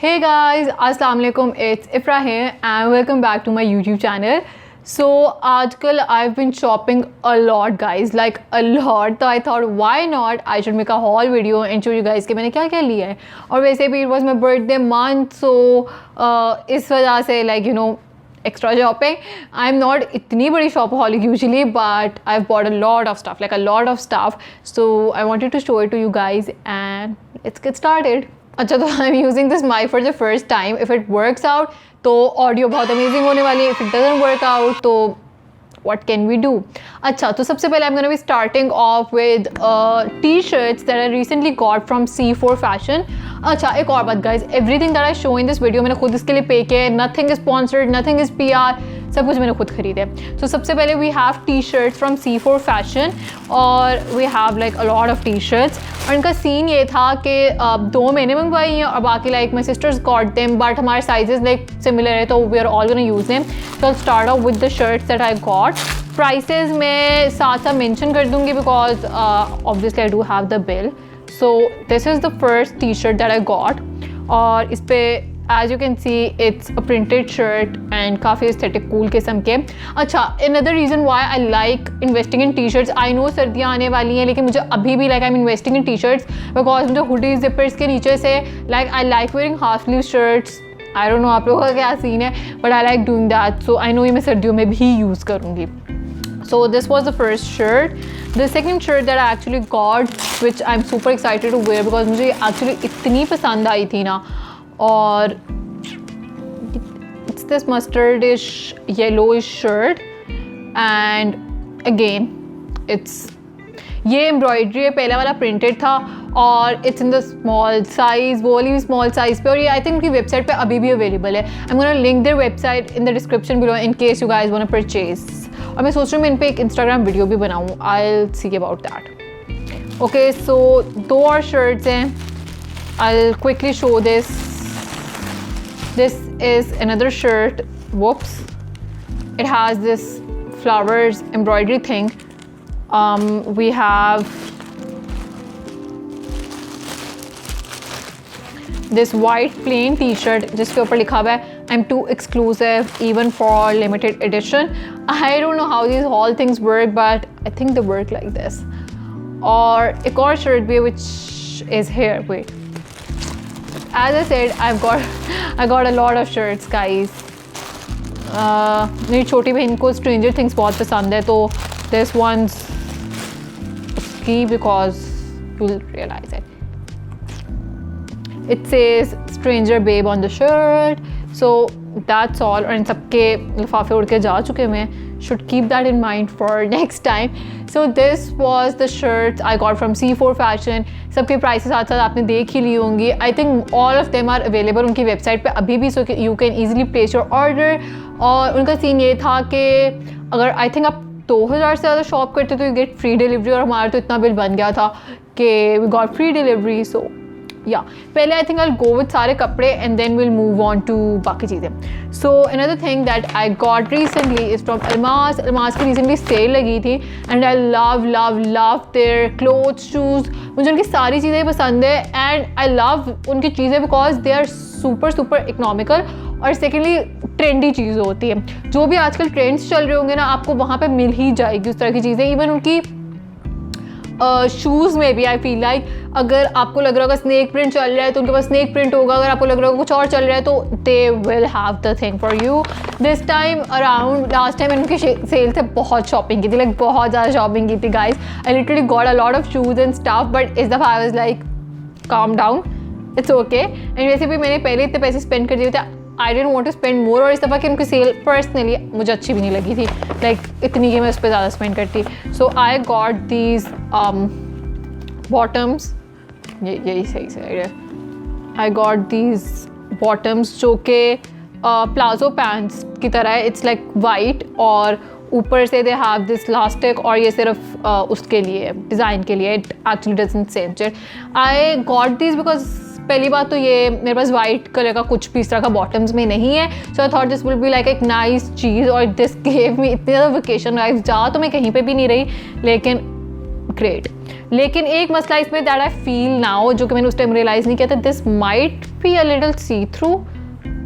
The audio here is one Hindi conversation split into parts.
Hey guys, Assalamu alaikum. It's Ifra here and welcome back to my YouTube channel. So आजकल I've been shopping a lot guys, like a lot. तो I thought why not I should make a haul video and show you guys कि मैंने क्या क्या लिया है. और वैसे भी it was my birthday month, so इस वजह से like you know extra shopping. I'm not इतनी बड़ी shopaholic usually, but I've bought a lot of stuff, like a lot of stuff. So I wanted to show it to you guys and let's get started. अच्छा, तो I am using this mic for the first time. If it works out तो ऑडियो बहुत अमेजिंग होने वाली है. If it doesn't work out तो what can we do? अच्छा, तो सबसे पहले I'm going to be starting off with t-shirts that I recently got from C4 Fashion. अच्छा, एक और बात guys, everything that I show in this video मैंने खुद इसके लिए पे किया है. Nothing is sponsored, nothing is PR, सब कुछ मैंने खुद खरीदा है. तो सबसे पहले we have t-shirts from C4 Fashion और we have like a lot of t-shirts. और इनका सीन ये था कि 2 मैंने मंगवाई हैं और बाकी like my sisters got them, but हमारे sizes like similar है तो we are all gonna use them. So I'll start off with the shirts that I got. Prices मैं साथ साथ मेंशन कर दूँगी because obviously I do have the bill. So this is the first T shirt that I got और इस पर as you can see it's a printed shirt and काफ़ी एस्थेटिक कूल किस्म के. अच्छा, another reason why I like investing in T shirts, I know सर्दियाँ आने वाली हैं लेकिन मुझे अभी भी like I am investing in T shirts because मुझे हुडी जिपर्स के नीचे से like I like wearing half sleeve shirts. I don't no आप लोगों का क्या सीन है but I like doing that. So I know ये मैं सर्दियों में भी यूज़ करूँगी. So this was the first shirt. The second shirt that I actually got, which I'm super excited to wear because मुझे actually इतनी पसंद आई थी ना. और it's this mustardish yellowish shirt and again it's ये एम्ब्रॉयड्री है. पहला वाला प्रिंटेड था और it's in the small size, वो वाली भी स्मॉल साइज़ पे और ये आई थिंक उनकी वेबसाइट पे अभी भी अवेलेबल है. I am gonna link their website in the description below in case you guys want to purchase. और मैं सोच रही हूँ मैं इन पर एक इंस्टाग्राम वीडियो भी बनाऊँ. I will see about that. Okay, so 2 और शर्ट्स हैं. I will quickly show this. This is another shirt. Whoops, it has this flowers embroidery thing. We have this white plain t-shirt जिसके ऊपर लिखा हुआ है I'm too exclusive even for limited edition. I don't know how these whole things work but I think they work like this. और एक और shirt भी which is here. Wait, as I said I got a lot of shirts guys. मेरी छोटी बहन को Stranger Things बहुत पसंद है तो this one's because you'll realize it. It says Stranger Babe on the shirt. So that's all. और इन सबके लिफाफे उड़ के जा चुके हैं. Should keep that in mind for next time. So this was the shirts I got from C4 Fashion. सबके प्राइसेस साथ साथ आपने देख ही ली होंगी. I think all of them are available उनकी वेबसाइट पे अभी भी, so you can easily place your order. और उनका सीन ये था कि अगर आई थिंक आप 2000 से ज़्यादा शॉप करते तो यू गेट फ्री डिलीवरी और हमारा तो इतना बिल बन गया था कि we got free delivery. So yeah पहले I think I go with सारे कपड़े and then will move on to बाकी चीज़ें. So another thing that I got recently is from Almas. Almas की रिसेंटली सेल लगी थी and I love love love their clothes, shoes. मुझे उनकी सारी चीज़ें पसंद है एंड आई लव उनकी चीज़ें because they are super super economical. और सेकेंडली ट्रेंडी चीज़ होती है. जो भी आजकल ट्रेंड्स चल रहे होंगे ना आपको वहाँ पे मिल ही जाएगी उस तरह की चीज़ें. इवन उनकी शूज़ में भी आई फील लाइक अगर आपको लग रहा होगा स्नेक प्रिंट चल रहा है तो उनके पास स्नेक प्रिंट होगा. अगर आपको लग रहा होगा कुछ और चल रहा है तो they will have the thing for you. This time around last time उनके सेल थे बहुत शॉपिंग की थी, लाइक बहुत ज़्यादा शॉपिंग की थी guys. I literally got a lot of shoes and stuff but इस दफ़ा I was like calm down, it's okay. And वैसे भी मैंने पहले इतने पैसे स्पेंड कर दिए थे. I didn't want to spend more. और इस दफ़ा की उनकी सेल पर्सनली मुझे अच्छी भी नहीं लगी थी, लाइक इतनी कि मैं उस पर ज़्यादा स्पेंड करती. सो आई गॉट दीज बॉटम्स. यही सही से है. आई गॉट दीज बॉटम्स जो कि प्लाजो पैंट्स की तरह है. इट्स लाइक वाइट और ऊपर से दे हैव दिस इलास्टिक और ये सिर्फ उसके लिए डिज़ाइन के लिए. It actually doesn't cinch it. I got these because पहली बात तो ये मेरे पास वाइट कलर का कुछ भी इस तरह का बॉटम्स में नहीं है. So I thought this will be like एक नाइस चीज़. और दिस गेव मी इतनी ज़्यादा वेकेशन वाइब्स. जा तो मैं कहीं पे भी नहीं रही लेकिन ग्रेट. लेकिन एक मसला इसमें दैट आई फील नाउ, जो कि मैंने उस टाइम रियलाइज़ नहीं किया था, this might be a little see through.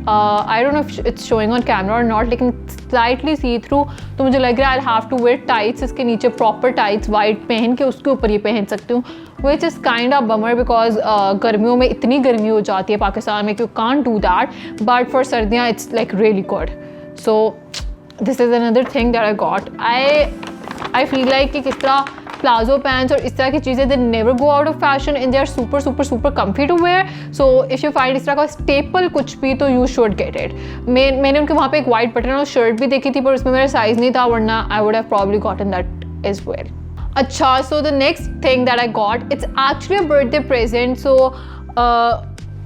I don't know if it's showing on camera और नॉट, लेकिन स्लाइटली सी थ्रू. तो मुझे लग रहा है I have to wear tights, इसके नीचे प्रॉपर टाइट्स वाइट पहन के उसके ऊपर ये पहन सकती हूँ, which is kind of bummer because गर्मियों में इतनी गर्मी हो जाती है पाकिस्तान में कि you can't do that, but for सर्दियाँ it's like really good. So this is another thing that I got. I feel like कि किस तरह प्लाजो पैंट्स और इस तरह की चीज़ें they never go out of fashion and they are super super super comfy to wear. So if you find इस तरह का स्टेपल कुछ भी तो यू शुड गेट इट. मैंने उनके वहाँ पे एक वाइट बटन और शर्ट भी देखी थी, पर उसमें मेरा साइज़ नहीं था, वरना I would have probably gotten that as well. अच्छा, so the next thing that I got, it's actually a birthday present. So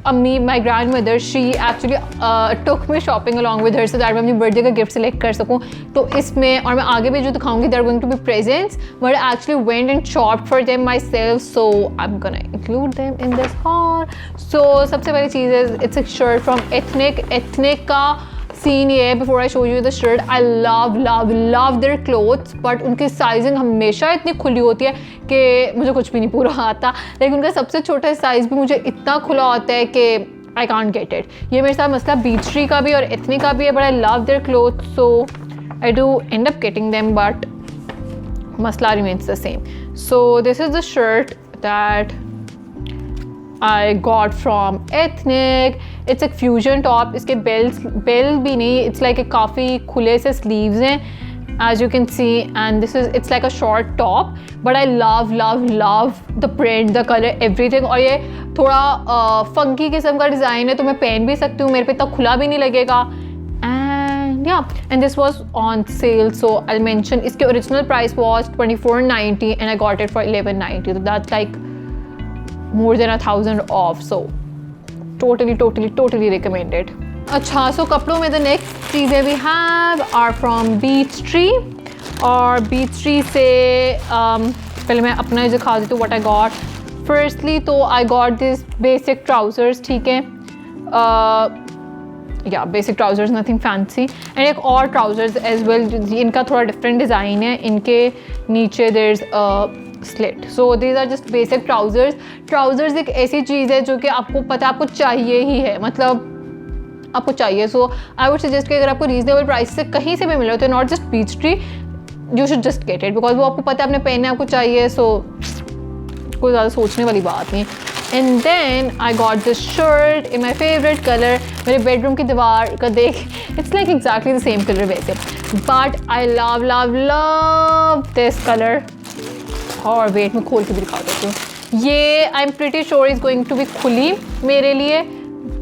अम्मी, my grandmother, she actually took me shopping along with her so that मैं अपनी बर्थडे का गिफ्ट सेलेक्ट कर सकूँ. तो इसमें, और मैं आगे भी जो दिखाऊंगी, they are going to be presents but I actually went and shopped for them myself, so I am gonna include them in this haul. So सबसे पहली चीज़ है, it's a shirt from Ethnic. Ethnic का सीन ये है, before I show you the shirt, I love love love their clothes, but उनकी साइजिंग हमेशा इतनी खुली होती है कि मुझे कुछ भी नहीं पूरा आता. लेकिन उनका सबसे छोटा साइज़ भी मुझे इतना खुला होता है कि आई कांट गेट इट. ये मेरे साथ मसला बीच ट्री का भी और एथनिक का भी है, but I love their clothes, so I do end up getting them, but मसला remains the same. So this is the shirt that I got from Ethnic. It's a fusion top. इसके बेल भी नहीं, it's like a काफ़ी खुले से sleeves हैं, as you can see, and it's like a short top, but I love love love the print, the color, everything. और ये थोड़ा funky किस्म का डिज़ाइन है, तो मैं पहन भी सकती हूँ, मेरे पे इतना खुला भी नहीं लगेगा. And yeah, and this was on sale, so I'll mention इसके original price was $24.90 and I got it for $11.90, so that's like more than 1,000 off, so totally recommended. अच्छा, so कपड़ों में the next चीज़ें we have are from Beach Tree. और Beach Tree से पहले मैं अपना दिखा देती हूँ what I got. Firstly तो I got this basic trousers, ठीक है, yeah, basic trousers, nothing fancy. and एक और trousers as well, इनका थोड़ा different design है, इनके नीचे there's a slit. So these are just basic trousers. Trousers एक ऐसी चीज़ है जो कि आपको पता है, आपको चाहिए ही है, मतलब आपको चाहिए. So I would suggest कि अगर आपको reasonable price से कहीं से भी मिल रहा है तो not just Beach Tree, you should just get it, because वो आपको पता है आपने पहनना है, आपको चाहिए, so कोई ज़्यादा सोचने वाली बात नहीं. And then I got this shirt in my favorite color. मेरे bedroom की दीवार का देख, it's like exactly the same color वैसे, but I love love love this color. और वेट में खोल के भी दिखा देती हूँ. ये I am pretty sure is going to be खुली मेरे लिए,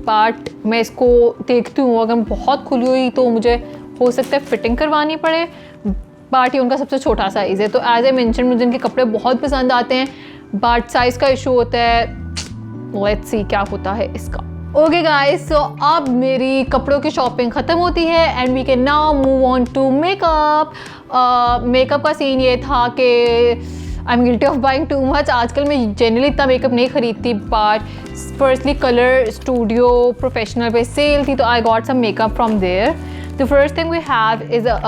बट मैं इसको देखती हूँ, अगर बहुत खुली हुई तो मुझे हो सकता है फिटिंग करवानी पड़े, बट ये उनका सबसे छोटा साइज़ है. तो एज आई मेंशन, मुझे इनके कपड़े बहुत पसंद आते हैं, बट साइज़ का इशू होता है. लेट्स सी क्या होता है इसका. ओके गाइस, सो अब मेरी कपड़ों की शॉपिंग ख़त्म होती है and we can now move on to makeup. Makeup का सीन ये था कि I am guilty of buying too much. आजकल मैं जनरली इतना मेकअप नहीं खरीदती, but firstly colour studio professional पे सेल थी, तो I got some makeup from there. The first thing we have is a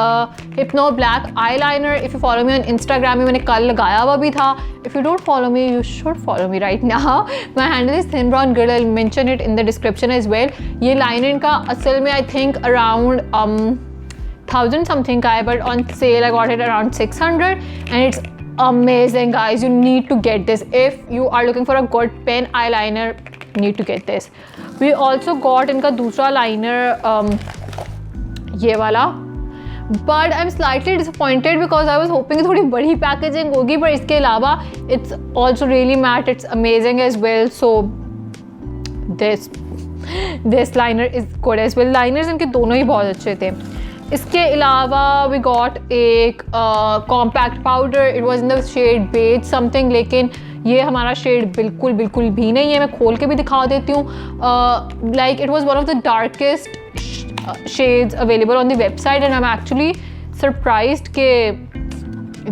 Hypno black eyeliner. If you follow me on Instagram, मैंने कल लगाया हुआ भी था. If you don't follow me, you should follow me right now. My handle is Thin Brown Girl. I'll mention it in the description as well. ये लाइनर इनका असल में I think around 1000 something का है, but on sale I got it around 600 and it's amazing guys. You need to get this if you are looking for a good pen eyeliner. Need to get this. We also got इनका दूसरा लाइनर, ये वाला, but I am slightly disappointed because I was hoping थोड़ी बड़ी पैकेजिंग होगी, पर इसके अलावा it's also really matte, it's amazing as well. So this liner is good as well. Liners इनके दोनों ही बहुत अच्छे थे. इसके अलावा वी गॉट एक compact powder. It was in the shade beige something, लेकिन ये हमारा शेड बिल्कुल बिल्कुल भी नहीं है. मैं खोल के भी दिखा देती हूँ. Like it was one of the darkest shades available on the website and I'm actually surprised कि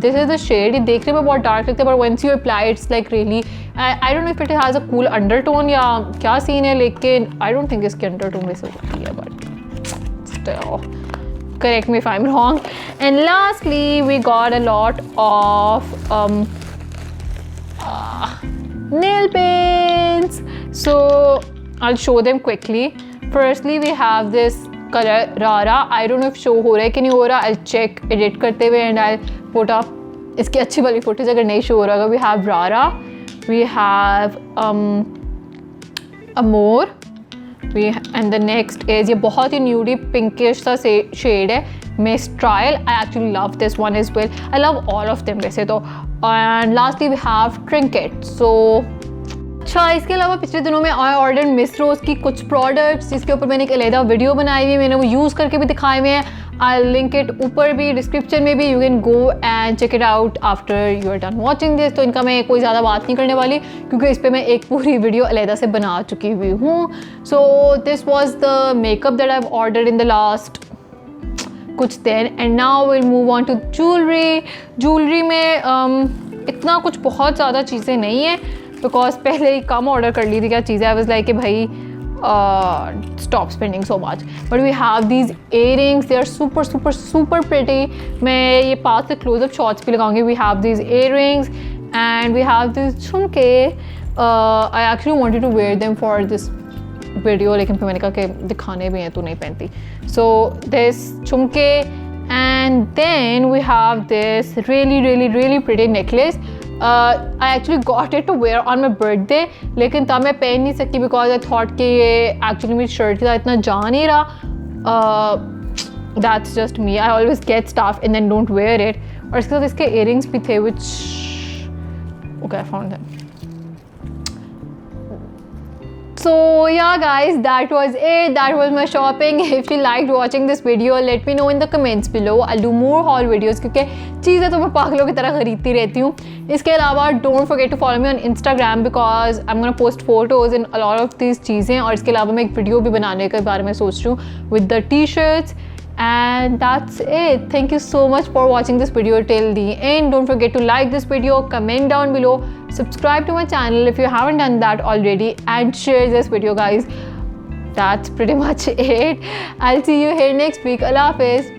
this is the shade. ये देखने में बहुत डार्क लगता है, but once you apply it's like really, I don't know if it has a cool undertone या क्या सीन है, लेकिन I don't think इसकी undertone वैसे होती है, but still correct me if I'm wrong. And lastly we got a lot of nail paints. So I'll show them quickly. Firstly we have this color Rara. I don't know if show हो रहा है कि नहीं हो रहा. I'll check edit करते हुए and I'll put up इसकी अच्छी वाली footage अगर नहीं show हो रहा. We have Rara. We have Amore. And the next is ये बहुत ही nudie pinkish सा shade है. Mistral. I actually love this one as well. I love all of them वैसे तो. And lastly we have Trinket. So अच्छा, इसके अलावा पिछले दिनों में आई ऑर्डर मिस रोज की कुछ प्रोडक्ट्स जिसके ऊपर मैंने एक अलहदा वीडियो बनाई हुई है. मैंने वो यूज़ करके भी दिखाए हुए हैं. आई लिंक इट ऊपर भी डिस्क्रिप्शन में भी. You can go and check it out after you are done watching this. तो इनका मैं कोई ज़्यादा बात नहीं करने वाली क्योंकि इस पर मैं एक पूरी वीडियो अलहदा से बना चुकी हुई हूँ. So this was the makeup that I have ordered in the last कुछ दिन. And now will move on to jewellery में इतना कुछ बहुत ज़्यादा चीज़ें नहीं है बिकॉज पहले ही कम ऑर्डर कर ली थी क्या चीज़ें. आई वाज लाइक कि भाई stop spending so much. But we have these earrings. They are super super super pretty. मैं ये पास से क्लोजअप शॉट्स भी लगाऊंगी. We have these earrings and we have this झुमके. I actually wanted to wear them for this video लेकिन फिर मैंने कहा कि दिखाने भी हैं तो नहीं पहनती. सो दिस झुमके and then we have this really really really pretty necklace. I actually got it to wear on my birthday लेकिन तब मैं पहन नहीं सकती because I thought कि ये actually मेरी शर्ट के साथ इतना जा नहीं रहा. That's just me. I always get stuff and then don't wear it. और इसके साथ इसके earrings भी थे which okay I found them. So yeah guys, that was it. That was my shopping. If you liked watching this video, let me know in the comments below. I'll do more haul videos क्योंकि चीज़ें तो मैं पागलों की तरह खरीदती रहती हूँ. इसके अलावा don't forget to follow me on Instagram because I'm gonna post photos in a lot of these चीज़ें. और इसके अलावा मैं एक वीडियो भी बनाने के बारे में सोच रही हूँ with the t-shirts. And that's it. Thank you so much for watching this video till the end. Don't forget to like this video, comment down below, subscribe to my channel if you haven't done that already, and share this video guys. That's pretty much it. I'll see you here next week. Allah Hafiz.